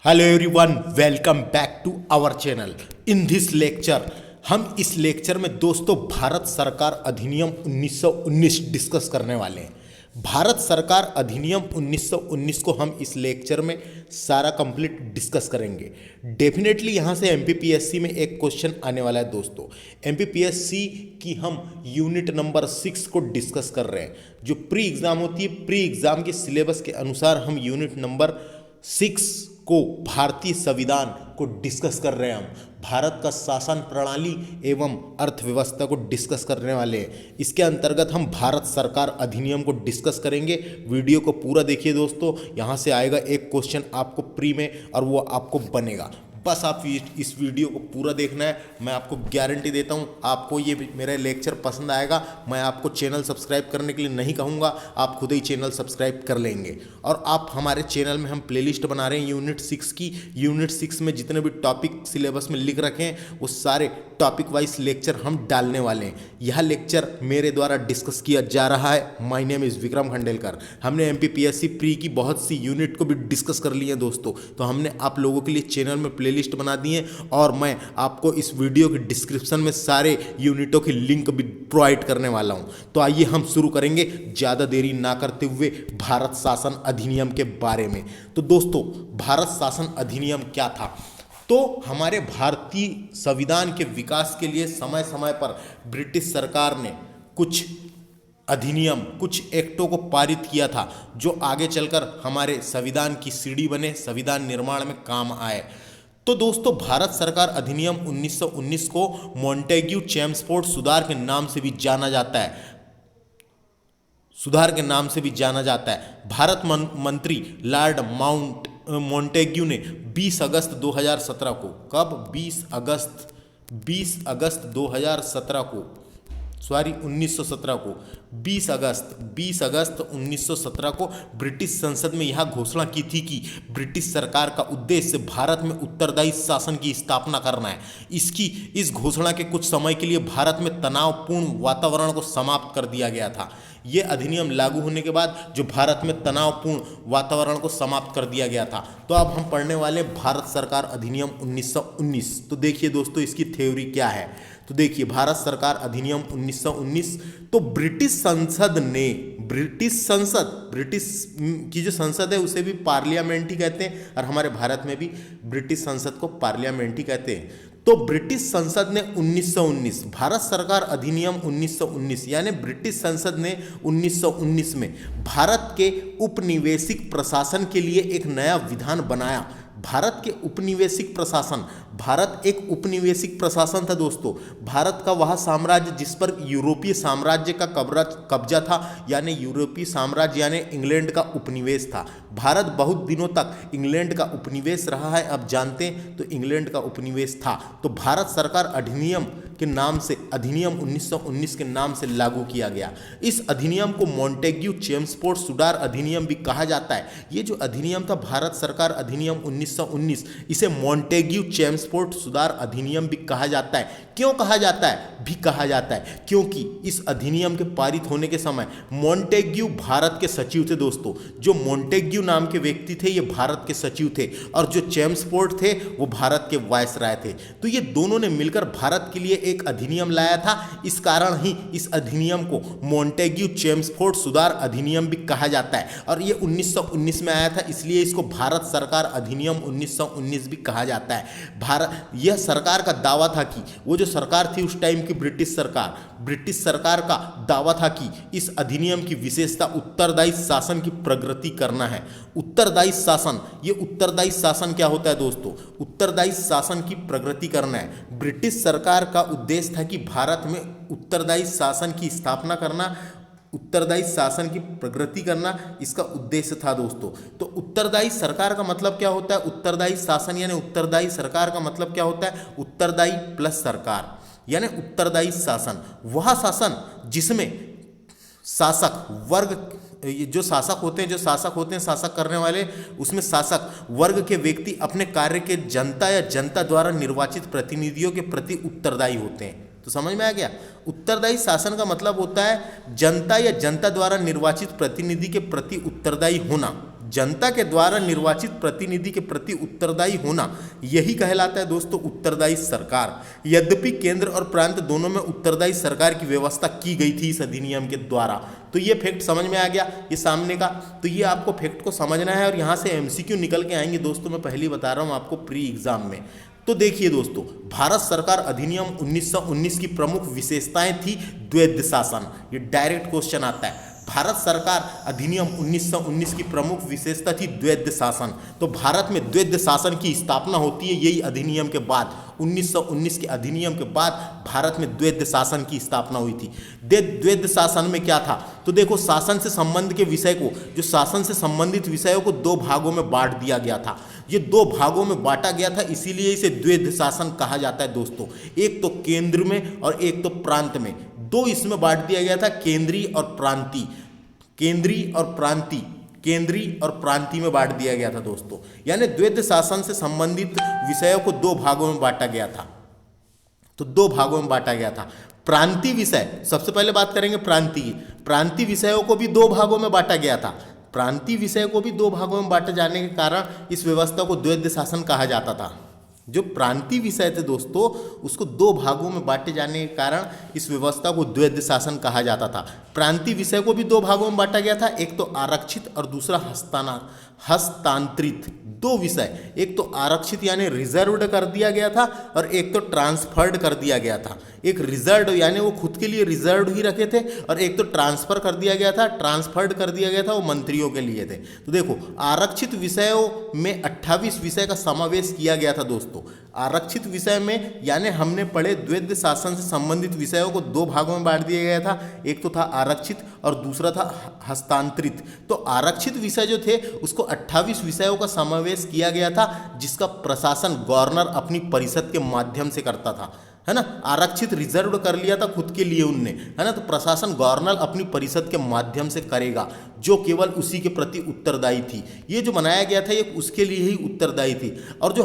Hello everyone, welcome back to our channel. In this lecture हम इस lecture में दोस्तों भारत सरकार अधिनियम 1919 डिस्कस करने वाले हैं। भारत सरकार अधिनियम 1919 को हम इस लेक्चर में सारा कंप्लीट डिस्कस करेंगे। डेफिनेटली यहाँ से एमपीपीएससी में एक क्वेश्चन आने वाला है दोस्तों। एमपीपीएससी की हम यूनिट नंबर 6 को डिस्कस कर रहे हैं। जो प्री एग्ज़ाम होती है, प्री एग्ज़ाम के सिलेबस के अनुसार हम यूनिट नंबर 6 को भारतीय संविधान को डिस्कस कर रहे हैं। हम भारत का शासन प्रणाली एवं अर्थव्यवस्था को डिस्कस करने वाले हैं। इसके अंतर्गत हम भारत सरकार अधिनियम को डिस्कस करेंगे। वीडियो को पूरा देखिए दोस्तों, यहाँ से आएगा एक क्वेश्चन आपको प्री में और वो आपको बनेगा। बस आप इस वीडियो को पूरा देखना है। मैं आपको गारंटी देता हूँ आपको ये मेरा लेक्चर पसंद आएगा। मैं आपको चैनल सब्सक्राइब करने के लिए नहीं कहूँगा, आप खुद ही चैनल सब्सक्राइब कर लेंगे। और आप हमारे चैनल में हम प्लेलिस्ट बना रहे हैं यूनिट 6 की। यूनिट 6 में जितने भी टॉपिक सिलेबस में लिख रखे हैं वो सारे टॉपिक वाइज लेक्चर हम डालने वाले हैं। यह लेक्चर मेरे द्वारा डिस्कस किया जा रहा है। My name is Vikram Khandelkar. हमने एमपीपीएससी प्री की बहुत सी यूनिट को भी डिस्कस कर लिए हैं दोस्तों, तो हमने आप लोगों के लिए चैनल में लिस्ट बना दी है और मैं आपको इस वीडियो के डिस्क्रिप्शन में सारे यूनिटों की लिंक भी प्रोवाइड करने वाला हूं। तो आइए हम शुरू करेंगे ज़्यादा देरी ना करते हुए भारत शासन अधिनियम के बारे में। तो दोस्तों, भारत शासन अधिनियम क्या था? तो हमारे भारतीय संविधान के विकास के लिए समय समय पर ब्रिटिश सरकार ने कुछ अधिनियम, कुछ एक्टों को पारित किया था जो आगे चलकर हमारे संविधान की सीढ़ी बने, संविधान निर्माण में काम आए। तो दोस्तों, भारत सरकार अधिनियम 1919 को मॉन्टेग्यू चेम्सफोर्ड सुधार के नाम से भी जाना जाता है। सुधार के नाम से भी जाना जाता है। भारत मंत्री लॉर्ड मॉन्टेग्यू ने 20 अगस्त 2017 को, कब? 20 अगस्त 2017 को, सॉरी 1917 को, 20 अगस्त 1917 को ब्रिटिश संसद में यह घोषणा की थी कि ब्रिटिश सरकार का उद्देश्य भारत में उत्तरदायी शासन की स्थापना करना है। इस घोषणा के कुछ समय के लिए भारत में तनावपूर्ण वातावरण को समाप्त कर दिया गया था। ये अधिनियम लागू होने के बाद जो भारत में तनावपूर्ण वातावरण को समाप्त कर दिया गया था। तो अब हम पढ़ने वाले भारत सरकार अधिनियम 1919। तो देखिए दोस्तों, इसकी थ्योरी क्या है। तो देखिए, भारत सरकार अधिनियम 1919 तो ब्रिटिश की जो संसद है उसे भी पार्लियामेंट ही कहते हैं और हमारे भारत में भी ब्रिटिश संसद को पार्लियामेंट ही कहते हैं। तो ब्रिटिश संसद ने 1919 भारत सरकार अधिनियम 1919 यानी ब्रिटिश संसद ने 1919 में भारत के उपनिवेशिक प्रशासन के लिए एक नया विधान बनाया। भारत के उपनिवेशिक प्रशासन, भारत एक उपनिवेशिक प्रशासन था दोस्तों। भारत का वह साम्राज्य जिस पर यूरोपीय साम्राज्य का कब्जा था, यानी यूरोपीय साम्राज्य यानी इंग्लैंड का उपनिवेश था। भारत बहुत दिनों तक इंग्लैंड का उपनिवेश रहा है, अब जानते हैं, तो इंग्लैंड का उपनिवेश था। तो भारत सरकार अधिनियम के नाम से, अधिनियम 1919 के नाम से लागू किया गया। इस अधिनियम को मॉन्टेग्यू चेम्सफोर्ड सुधार अधिनियम भी कहा जाता है। ये जो अधिनियम था भारत सरकार अधिनियम 1919, इसे मॉन्टेग्यू चेम्सफोर्ड सुधार अधिनियम भी कहा जाता है। क्यों कहा जाता है? भी कहा जाता है क्योंकि इस अधिनियम के पारित होने के समय मॉन्टेग्यू भारत के सचिव थे दोस्तों। जो मॉन्टेग्यू नाम के व्यक्ति थे ये भारत के सचिव थे और जो चेम्सफोर्ड थे वो भारत के वायसराय थे। तो ये दोनों ने मिलकर भारत के लिए एक अधिनियम लाया था। इस कारण ही इस अधिनियम को मॉन्टेग्यू चेम्सफोर्ड सुधार अधिनियम भी कहा जाता है और ये 1919 में आया था, इसलिए इसको भारत सरकार अधिनियम 1919 भी कहा जाता है। यह सरकार का दावा था कि वो जो सरकार थी उस टाइम की ब्रिटिश सरकार का दावा था कि इस अधिनियम की विशेषता उत्तरदायी शासन की प्रगति करना है। उत्तरदायी शासन, ये उत्तरदायी शासन क्या होता है दोस्तों? उत्तरदायी शासन की प्रगति करना है। ब्रिटिश सरकार का उद्देश्य था कि भारत में उत्तरदायी शासन की स्थापना करना, उत्तरदायी शासन की प्रगति करना इसका उद्देश्य था दोस्तों। तो उत्तरदायी सरकार का मतलब क्या होता है? उत्तरदायी शासन यानी उत्तरदायी सरकार का मतलब क्या होता है? उत्तरदायी प्लस सरकार यानी उत्तरदायी शासन, वह शासन जिसमें शासक वर्ग, जो शासक होते हैं शासक करने वाले, उसमें शासक वर्ग के व्यक्ति अपने कार्य के जनता या जनता द्वारा निर्वाचित प्रतिनिधियों के प्रति उत्तरदायी होते हैं। तो समझ में आ गया? उत्तरदायी शासन का मतलब होता है जनता या जनता द्वारा निर्वाचित प्रतिनिधि के प्रति उत्तरदायी होना। जनता के द्वारा निर्वाचित प्रतिनिधि के प्रति उत्तरदायी होना, यही कहलाता है दोस्तों उत्तरदायी सरकार। यद्यपि केंद्र और प्रांत दोनों में उत्तरदायी सरकार की व्यवस्था की गई थी इस अधिनियम के द्वारा। तो ये फैक्ट समझ में आ गया ये सामने का। तो ये आपको फैक्ट को समझना है और यहाँ से एमसीक्यू निकल के आएंगे दोस्तों, मैं पहले बता रहा हूँ आपको प्री एग्जाम में। तो देखिए दोस्तों, भारत सरकार अधिनियम 1919 की प्रमुख विशेषताएं थी द्वैध शासन। ये डायरेक्ट क्वेश्चन आता है। भारत सरकार अधिनियम 1919 की प्रमुख विशेषता थी द्वैध शासन। तो भारत में द्वैध शासन की स्थापना होती है यही अधिनियम के बाद, 1919 के अधिनियम के बाद भारत में द्वैध शासन की स्थापना हुई थी। द्वैध शासन में क्या था, तो देखो शासन से संबंध के विषय को, जो शासन से संबंधित विषयों को दो भागों में बांट दिया गया था। ये दो भागों में बांटा गया था, इसीलिए इसे द्वैध शासन कहा जाता है दोस्तों। एक तो केंद्र में और एक तो प्रांत में, दो इसमें बांट दिया गया था, केंद्रीय और प्रांतीय। केंद्रीय और प्रांतीय में बांट दिया गया था दोस्तों। यानी द्वैध शासन से संबंधित विषयों को दो भागों में बांटा गया था। तो दो भागों में बांटा गया था। प्रांतीय विषय, सबसे पहले बात करेंगे प्रांतीय विषयों को भी दो भागों में बांटा गया था। प्रांतीय विषय को भी दो भागों में बांटे जाने के कारण इस व्यवस्था को द्वैध शासन कहा जाता था। जो प्रांतीय विषय थे दोस्तों, उसको दो भागों में बांटे जाने के कारण इस व्यवस्था को द्वैध शासन कहा जाता था। प्रांतीय विषय को भी दो भागों में बांटा गया था, एक तो आरक्षित और दूसरा हस्तांतरित। दो विषय, एक तो आरक्षित यानी रिजर्व्ड कर दिया गया था और एक तो ट्रांसफर्ड कर दिया गया था। एक रिजर्व्ड यानी वो खुद के लिए रिजर्व्ड ही रखे थे और एक तो ट्रांसफर कर दिया गया था, ट्रांसफर्ड कर दिया गया था, वो मंत्रियों के लिए थे। तो देखो, आरक्षित विषयों में 28 विषय का समावेश किया गया था दोस्तों। आरक्षित विषय में यानी हमने पढ़े द्वैध शासन से संबंधित विषयों को दो भागों में बांट दिया गया था, एक तो था आरक्षित और दूसरा था हस्तांतरित। तो आरक्षित विषय जो थे उसको 28 विषयों का समावेश किया गया था, जिसका प्रशासन गवर्नर अपनी परिषद के माध्यम से करता था, है ना। आरक्षित रिजर्व कर लिया था खुद के लिए उनने, है ना। तो प्रशासन गवर्नर अपनी परिषद के माध्यम से करेगा, जो केवल उसी के प्रति उत्तरदायी थी। ये जो बनाया गया था ये उसके लिए ही उत्तरदायी थी। और जो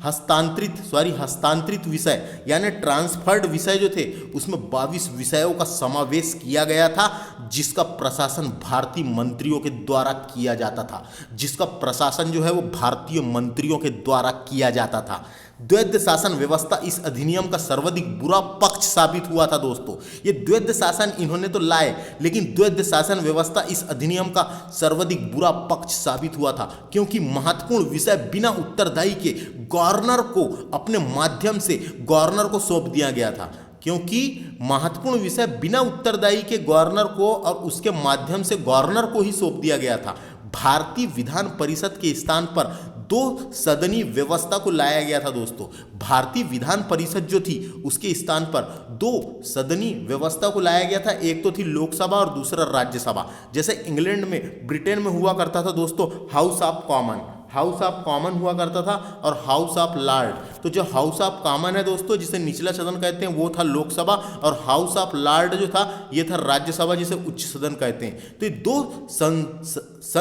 हस्तांतरित विषय यानी ट्रांसफर्ड विषय जो थे, उसमें 22 विषयों का समावेश किया गया था, जिसका प्रशासन भारतीय मंत्रियों के द्वारा किया जाता था। जिसका प्रशासन जो है वो भारतीय मंत्रियों के द्वारा किया जाता था। द्वैध शासन व्यवस्था इस अधिनियम का सर्वाधिक बुरा पक्ष साबित हुआ था दोस्तों। ये द्वैध शासन इन्होंने तो लाए, लेकिन द्वैध शासन व्यवस्था इस अधिनियम का सर्वाधिक बुरा पक्ष साबित हुआ था, क्योंकि महत्वपूर्ण विषय बिना उत्तरदायी के गवर्नर को अपने माध्यम से गवर्नर को सौंप दिया गया था। क्योंकि महत्वपूर्ण विषय बिना उत्तरदायी के गवर्नर को और उसके माध्यम से गवर्नर को ही सौंप दिया गया था। भारतीय विधान परिषद के स्थान पर दो सदनी व्यवस्था को लाया गया था दोस्तों। भारतीय विधान परिषद जो थी उसके स्थान पर दो सदनी व्यवस्था को लाया गया था। एक तो थी लोकसभा और दूसरा राज्यसभा। जैसे इंग्लैंड में, ब्रिटेन में हुआ करता था दोस्तों हाउस ऑफ कॉमन हुआ करता था और हाउस ऑफ लॉर्ड। तो जो हाउस ऑफ कॉमन है दोस्तों, जिसे निचला सदन कहते हैं, वो था लोकसभा, और हाउस ऑफ लॉर्ड जो था ये था राज्यसभा, जिसे उच्च सदन कहते हैं। तो ये दो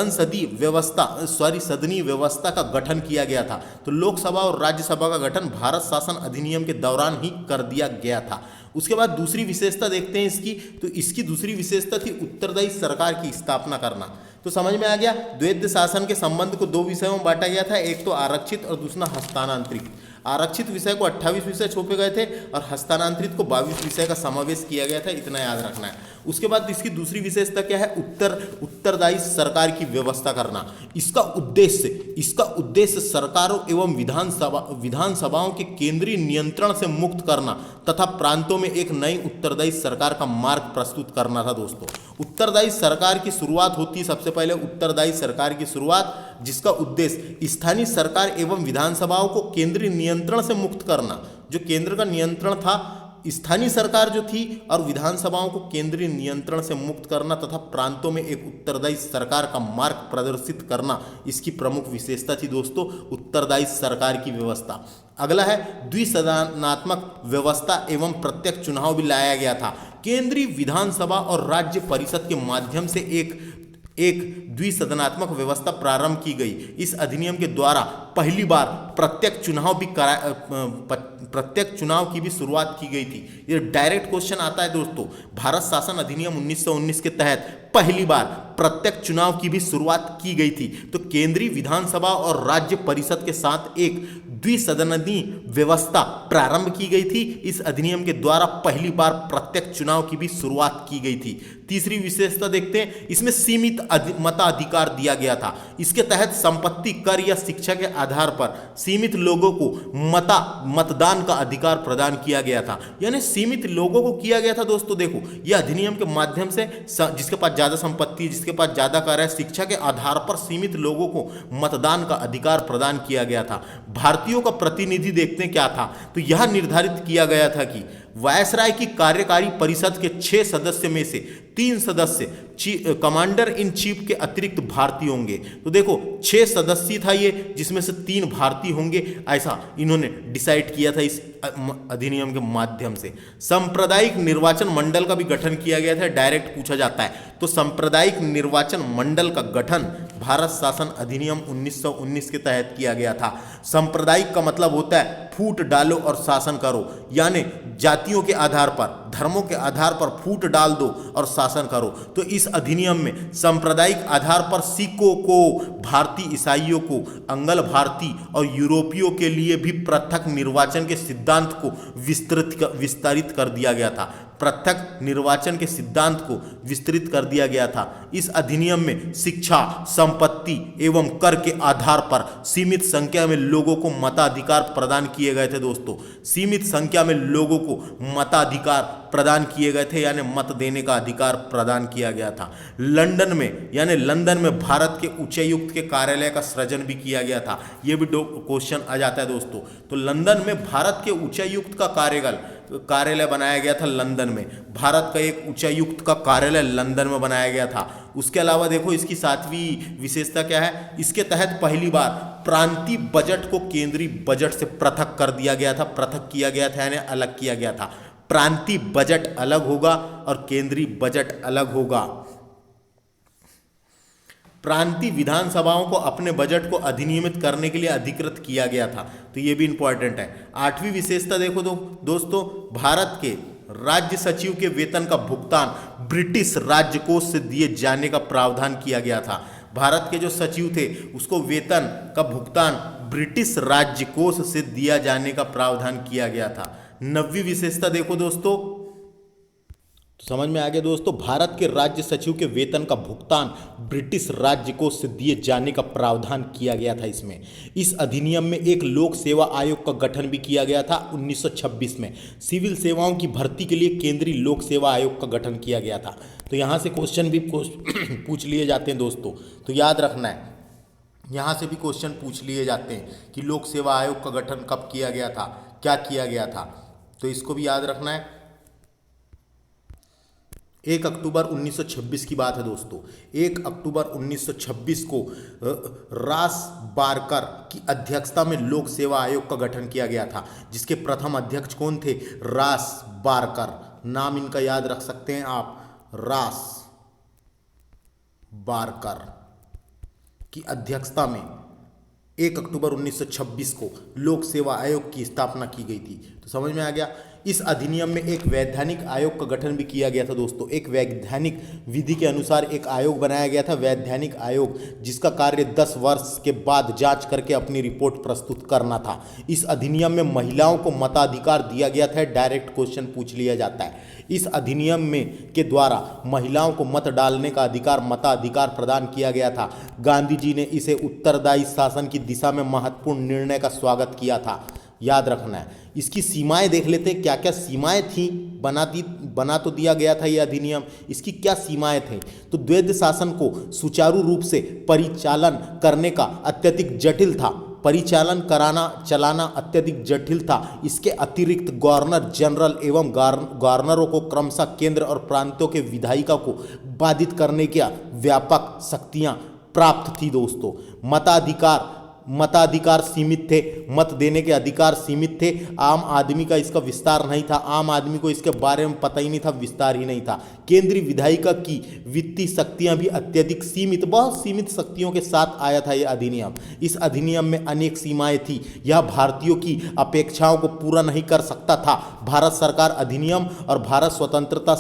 सदनी व्यवस्था का गठन किया गया था। तो लोकसभा और राज्यसभा का गठन भारत शासन अधिनियम के दौरान ही कर दिया गया था। उसके बाद दूसरी विशेषता देखते हैं इसकी। तो इसकी दूसरी विशेषता थी उत्तरदायी सरकार की स्थापना करना। तो समझ में आ गया, द्वैध शासन के संबंध को दो विषयों में बांटा गया था, एक तो आरक्षित और दूसरा हस्तांतरित। आरक्षित विषय को 28 विषय सौंपे गए थे और हस्तांतरित को 22 विषय का समावेश किया गया था, इतना याद रखना है। उसके बाद इसकी दूसरी विशेषता क्या है, उत्तरदायी सरकार की व्यवस्था करना। इसका उद्देश्य सरकारों एवं विधानसभाओं के केंद्रीय नियंत्रण से मुक्त करना तथा प्रांतों में एक नई उत्तरदायी सरकार का मार्ग प्रस्तुत करना था दोस्तों। उत्तरदायी सरकार की शुरुआत होती है, सबसे पहले उत्तरदायी सरकार की शुरुआत, जिसका उद्देश्य स्थानीय सरकार एवं विधानसभाओं को केंद्रीय नियंत्रण से मुक्त करना। जो केंद्र का नियंत्रण था, स्थानीय सरकार जो थी और विधानसभाओं को केंद्रीय नियंत्रण से मुक्त करना तथा प्रांतों में एक उत्तरदायी सरकार का मार्ग प्रदर्शित करना, इसकी प्रमुख विशेषता थी दोस्तों उत्तरदायी सरकार की व्यवस्था। अगला है द्विसदनात्मक व्यवस्था एवं प्रत्यक्ष चुनाव भी लाया गया था। केंद्रीय विधानसभा और राज्य परिषद के माध्यम से एक द्विसदनात्मक व्यवस्था प्रारंभ की गई। इस अधिनियम के द्वारा पहली बार प्रत्यक्ष चुनाव की भी शुरुआत की गई थी। ये डायरेक्ट क्वेश्चन आता है दोस्तों। भारत शासन अधिनियम 1919 के तहत पहली बार प्रत्यक्ष चुनाव की भी शुरुआत की गई थी। तो केंद्रीय विधानसभा और राज्य परिषद के साथ एक द्विसदनीय व्यवस्था प्रारंभ की गई थी। इस अधिनियम के द्वारा पहली बार प्रत्यक्ष चुनाव की भी शुरुआत की गई थी। तीसरी विशेषता देखते हैं, इसमें सीमित मताधिकार दिया गया था। इसके तहत संपत्ति कर या शिक्षा के आधार पर सीमित लोगों को मतदान का अधिकार प्रदान किया गया था। यानी सीमित लोगों को किया गया था दोस्तों। देखो, यह अधिनियम के माध्यम से जिसके पास ज्यादा संपत्ति, जिसके पास ज्यादा कर है, शिक्षा के आधार पर सीमित लोगों को मतदान का अधिकार प्रदान किया गया था। भारतीयों का प्रतिनिधि देखते हैं क्या था, तो यह निर्धारित किया गया था कि वायसराय की कार्यकारी परिषद के 6 सदस्य में से 3 सदस्य कमांडर इन चीफ के अतिरिक्त भारतीय होंगे। तो देखो 6 सदस्य था ये, जिसमें से 3 भारतीय होंगे, ऐसा इन्होंने डिसाइड किया था इस अधिनियम के माध्यम से। सांप्रदायिक निर्वाचन मंडल का भी गठन किया गया था। डायरेक्ट पूछा जाता है, तो सांप्रदायिक निर्वाचन मंडल का गठन भारत शासन अधिनियम 1919 के तहत किया गया था। सांप्रदायिक का मतलब होता है फूट डालो और शासन करो, यानी जातियों के आधार पर, धर्मों के आधार पर फूट डाल दो और शासन करो। तो इस अधिनियम में सांप्रदायिक आधार पर सिखों को, भारतीय ईसाइयों को, अंगल भारतीय और यूरोपियों के लिए भी पृथक निर्वाचन के सिद्धांत को विस्तारित कर दिया गया था। पृथक निर्वाचन के सिद्धांत को विस्तृत कर दिया गया था। इस अधिनियम में शिक्षा, संपत्ति एवं कर के आधार पर सीमित संख्या में लोगों को मताधिकार प्रदान किए गए थे दोस्तों। सीमित संख्या में लोगों को मताधिकार प्रदान किए गए थे, यानी मत देने का अधिकार प्रदान किया गया था। लंदन में भारत के उच्चायुक्त के कार्यालय का सृजन भी किया गया था। यह भी क्वेश्चन आ जाता है दोस्तों। तो लंदन में भारत के उच्चायुक्त का कार्यालय बनाया गया था। लंदन में भारत का एक उच्चायुक्त का कार्यालय लंदन में बनाया गया था। उसके अलावा देखो, इसकी 7वीं विशेषता क्या है, इसके तहत पहली बार प्रांतीय बजट को केंद्रीय बजट से पृथक कर दिया गया था। पृथक किया गया था यानी अलग किया गया था। प्रांतीय बजट अलग होगा और केंद्रीय बजट अलग होगा। प्रांतीय विधानसभाओं को अपने बजट को अधिनियमित करने के लिए अधिकृत किया गया था। तो ये भी इंपॉर्टेंट है। 8वीं विशेषता देखो दोस्तों, भारत के राज्य सचिव के वेतन का भुगतान ब्रिटिश राज्य कोष से दिए जाने का प्रावधान किया गया था। भारत के जो सचिव थे उसको वेतन का भुगतान ब्रिटिश राज्य कोष से दिया जाने का प्रावधान किया गया था। 9वीं विशेषता देखो दोस्तों, तो समझ में आ गया दोस्तों, भारत के राज्य सचिव के वेतन का भुगतान ब्रिटिश राज्य कोष से दिए जाने का प्रावधान किया गया था। इसमें इस अधिनियम में एक लोक सेवा आयोग का गठन भी किया गया था 1926 में। सिविल सेवाओं की भर्ती के लिए केंद्रीय लोक सेवा आयोग का गठन किया गया था। तो यहाँ से क्वेश्चन भी पूछ लिए जाते हैं दोस्तों, तो याद रखना है, यहाँ से भी क्वेश्चन पूछ लिए जाते हैं कि लोक सेवा आयोग का गठन कब किया गया था, क्या किया गया था, तो इसको भी याद रखना है। 1 अक्टूबर 1926 की बात है दोस्तों। 1 अक्टूबर 1926 को रास बारकर की अध्यक्षता में लोक सेवा आयोग का गठन किया गया था, जिसके प्रथम अध्यक्ष कौन थे, रास बारकर। नाम इनका याद रख सकते हैं आप, रास बारकर की अध्यक्षता में 1 अक्टूबर 1926 को लोक सेवा आयोग की स्थापना की गई थी। तो समझ में आ गया। इस अधिनियम में एक वैधानिक आयोग का गठन भी किया गया था दोस्तों। एक वैधानिक विधि के अनुसार एक आयोग बनाया गया था, वैधानिक आयोग, जिसका कार्य 10 वर्ष के बाद जांच करके अपनी रिपोर्ट प्रस्तुत करना था। इस अधिनियम में महिलाओं को मताधिकार दिया गया था। डायरेक्ट क्वेश्चन पूछ लिया जाता है। इस अधिनियम में के द्वारा महिलाओं को मत डालने का अधिकार, मताधिकार प्रदान किया गया था। गांधी जी ने इसे उत्तरदायी शासन की दिशा में महत्वपूर्ण निर्णय का स्वागत किया था। याद रखना है। इसकी सीमाएं देख लेते हैं, क्या क्या सीमाएं थी। बना तो दिया गया था ये अधिनियम, इसकी क्या सीमाएं थी। तो द्वैध शासन को सुचारू रूप से परिचालन करने का अत्यधिक जटिल था, चलाना अत्यधिक जटिल था। इसके अतिरिक्त गवर्नर जनरल एवं गवर्नरों को क्रमशः केंद्र और प्रांतों के विधायिका को बाधित करने की व्यापक शक्तियां प्राप्त थी दोस्तों। मताधिकार मताधिकार सीमित थे, मत देने के अधिकार सीमित थे। आम आदमी का इसका विस्तार नहीं था, आम आदमी को इसके बारे में पता ही नहीं था, विस्तार ही नहीं था। केंद्रीय विधायिका की वित्तीय शक्तियां भी अत्यधिक सीमित, बहुत सीमित शक्तियों के साथ आया था यह अधिनियम। इस अधिनियम में अनेक सीमाएं थी, यह भारतीयों की अपेक्षाओं को पूरा नहीं कर सकता था। भारत सरकार अधिनियम और भारत स्वतंत्रता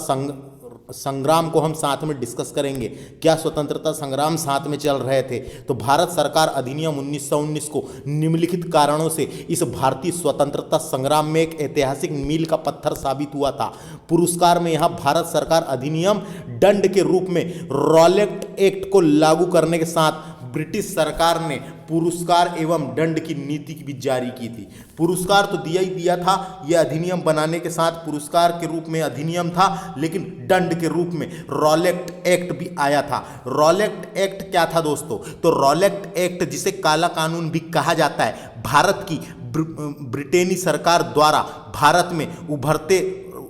संग्राम को हम साथ में डिस्कस करेंगे। क्या स्वतंत्रता संग्राम साथ में चल रहे थे? तो भारत सरकार अधिनियम 1919 को निम्नलिखित कारणों से इस भारतीय स्वतंत्रता संग्राम में एक ऐतिहासिक मील का पत्थर साबित हुआ था। पुरस्कार में यहां भारत सरकार अधिनियम दंड के रूप में रॉलेट एक्ट को लागू करने के साथ ब्रिटिश सरकार ने पुरस्कार एवं दंड की नीति भी जारी की थी। पुरस्कार तो दिया ही दिया था, यह अधिनियम बनाने के साथ पुरस्कार के रूप में अधिनियम था, लेकिन दंड के रूप में रॉलेट एक्ट भी आया था। रॉलेट एक्ट क्या था दोस्तों? तो रॉलेट एक्ट, जिसे काला कानून भी कहा जाता है, भारत की ब्रिटेनी सरकार द्वारा भारत में उभरते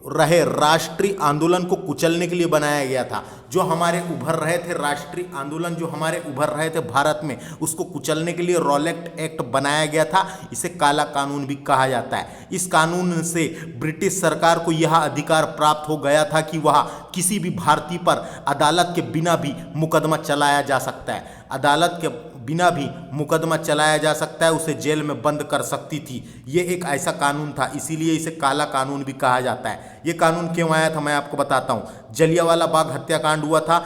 रहे राष्ट्रीय आंदोलन को कुचलने के लिए बनाया गया था। जो हमारे उभर रहे थे राष्ट्रीय आंदोलन, जो हमारे उभर रहे थे भारत में, उसको कुचलने के लिए रॉलेट एक्ट बनाया गया था। इसे काला कानून भी कहा जाता है। इस कानून से ब्रिटिश सरकार को यह अधिकार प्राप्त हो गया था कि वह किसी भी भारतीय पर अदालत के बिना भी मुकदमा चलाया जा सकता है, अदालत के बिना भी मुकदमा चलाया जा सकता है, उसे जेल में बंद कर सकती थी। ये एक ऐसा कानून था, इसीलिए इसे काला कानून भी कहा जाता है। ये कानून क्यों आया था मैं आपको बताता हूँ। जलियांवाला बाग हत्याकांड हुआ था।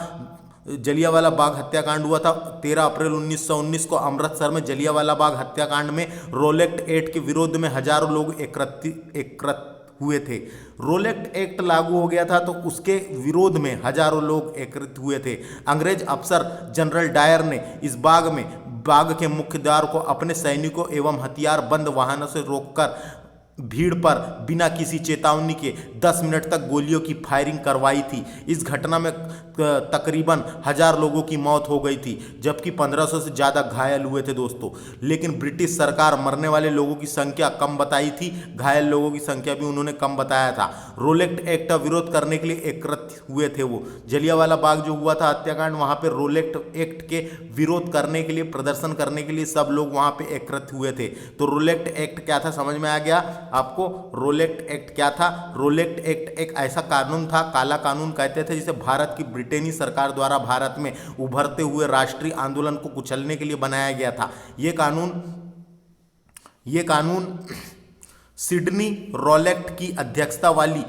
जलियांवाला बाग हत्याकांड हुआ था 13 अप्रैल 1919 को अमृतसर में। जलियांवाला बाग हत्याकांड में रॉलेट एक्ट के विरोध में हजारों लोग एकत्रित हुए थे। रॉलेट एक्ट लागू हो गया था तो उसके विरोध में हजारों लोग एकत्रित हुए थे। अंग्रेज अफसर जनरल डायर ने इस बाग के मुख्य द्वार को अपने सैनिकों एवं हथियार बंद वाहनों से रोककर भीड़ पर बिना किसी चेतावनी के 10 मिनट तक गोलियों की फायरिंग करवाई थी। इस घटना में तकरीबन 1000 लोगों की मौत हो गई थी, जबकि 1500 से ज़्यादा घायल हुए थे दोस्तों। लेकिन ब्रिटिश सरकार मरने वाले लोगों की संख्या कम बताई थी, घायल लोगों की संख्या भी उन्होंने कम बताया था। रॉलेट एक्ट का विरोध करने के लिए एकत्रित हुए थे वो। जलियांवाला बाग जो हुआ था हत्याकांड, वहाँ पे रॉलेट एक्ट के विरोध करने के लिए, प्रदर्शन करने के लिए सब लोग वहाँ पे एकत्रित हुए थे। तो रॉलेट एक्ट क्या था समझ में आ गया आपको? रॉलेट एक्ट क्या था? रॉलेट एक्ट एक ऐसा कानून था, काला कानून कहते थे, जिसे भारत की ब्रिटेनी सरकार द्वारा भारत में उभरते हुए राष्ट्रीय आंदोलन को कुचलने के लिए बनाया गया था। ये कानून सिडनी रॉलेट की अध्यक्षता वाली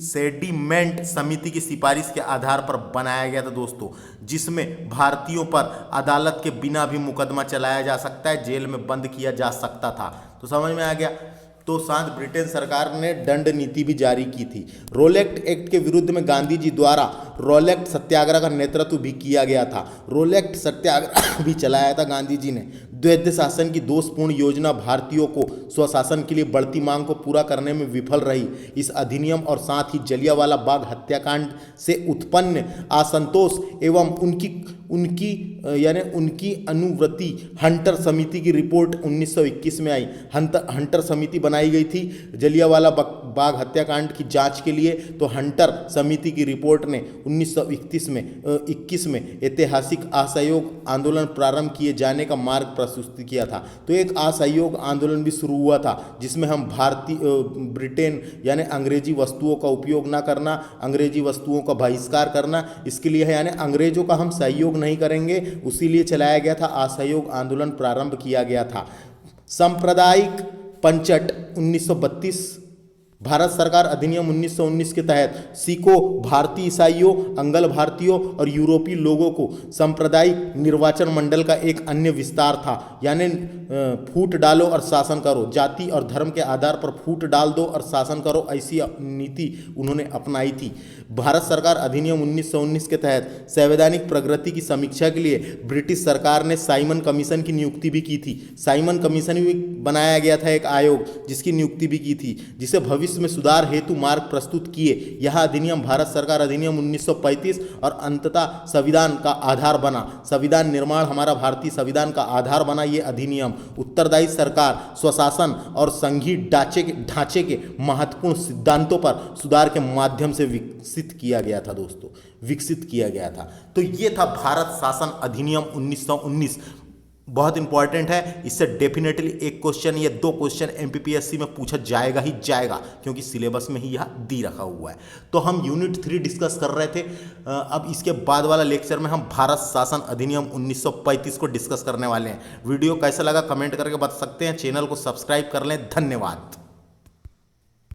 सेडिमेंट समिति की सिफारिश के आधार पर बनाया गया था दोस्तों, जिसमें भारतीयों पर अदालत के बिना भी मुकदमा चलाया जा सकता है, जेल में बंद किया जा सकता था। तो समझ में आ गया। तो साथ ब्रिटेन सरकार ने दंड नीति भी जारी की थी। रॉलेट एक्ट के विरुद्ध में गांधी जी द्वारा रॉलेट सत्याग्रह का नेतृत्व भी किया गया था। रॉलेट सत्याग्रह भी चलाया था गांधी जी ने। द्वैध शासन की दोषपूर्ण योजना भारतीयों को स्वशासन के लिए बढ़ती मांग को पूरा करने में विफल रही। इस अधिनियम और साथ ही जलियांवाला बाग हत्याकांड से उत्पन्न असंतोष एवं उनकी अनुवृत्ति हंटर समिति की रिपोर्ट 1921 में आई। हंटर समिति बनाई गई थी जलियांवाला बाग हत्याकांड की जांच के लिए। तो हंटर समिति की रिपोर्ट ने 1921 में ऐतिहासिक असहयोग आंदोलन प्रारंभ किए जाने का मार्ग प्रशस्त किया था। तो एक असहयोग आंदोलन भी शुरू हुआ था, जिसमें हम ब्रिटेन यानी अंग्रेजी वस्तुओं का उपयोग ना करना, अंग्रेजी वस्तुओं का बहिष्कार करना, इसके लिए है यानी अंग्रेजों का हम सहयोग नहीं करेंगे, उसी लिए चलाया गया था, असहयोग आंदोलन प्रारंभ किया गया था। सांप्रदायिक पंचट 1932 भारत सरकार अधिनियम 1919 के तहत सिखों, भारतीय ईसाइयों, अंगल भारतीयों और यूरोपीय लोगों को सांप्रदायिक निर्वाचन मंडल का एक अन्य विस्तार था। यानी फूट डालो और शासन करो, जाति और धर्म के आधार पर फूट डाल दो और शासन करो, ऐसी नीति उन्होंने अपनाई थी। भारत सरकार अधिनियम 1919 के तहत संवैधानिक प्रगति की समीक्षा के लिए ब्रिटिश सरकार ने साइमन कमीशन की नियुक्ति भी की थी। साइमन कमीशन भी बनाया गया था, एक आयोग जिसकी नियुक्ति भी की थी, जिसे भविष्य में सुधार हेतु मार्ग प्रस्तुत किए। यह अधिनियम भारत सरकार अधिनियम 1935 और अंततः संविधान का आधार बना। संविधान निर्माण हमारा भारतीय संविधान का आधार बना ये अधिनियम। उत्तरदायी सरकार, स्वशासन और संघीय ढांचे के महत्वपूर्ण सिद्धांतों पर सुधार के माध्यम से विकसित किया गया था दोस्तों, विकसित किया गया था। तो ये था भारत शासन अधिनियम 1919। बहुत इंपॉर्टेंट है, इससे डेफिनेटली एक क्वेश्चन या दो क्वेश्चन एमपीपीएससी में पूछा जाएगा ही जाएगा, क्योंकि सिलेबस में ही यह दी रखा हुआ है। तो हम यूनिट 3 डिस्कस कर रहे थे। अब इसके बाद वाला लेक्चर में हम भारत शासन अधिनियम 1935 को डिस्कस करने वाले हैं। वीडियो कैसा लगा कमेंट करके बता सकते हैं। चैनल को सब्सक्राइब कर लें। धन्यवाद।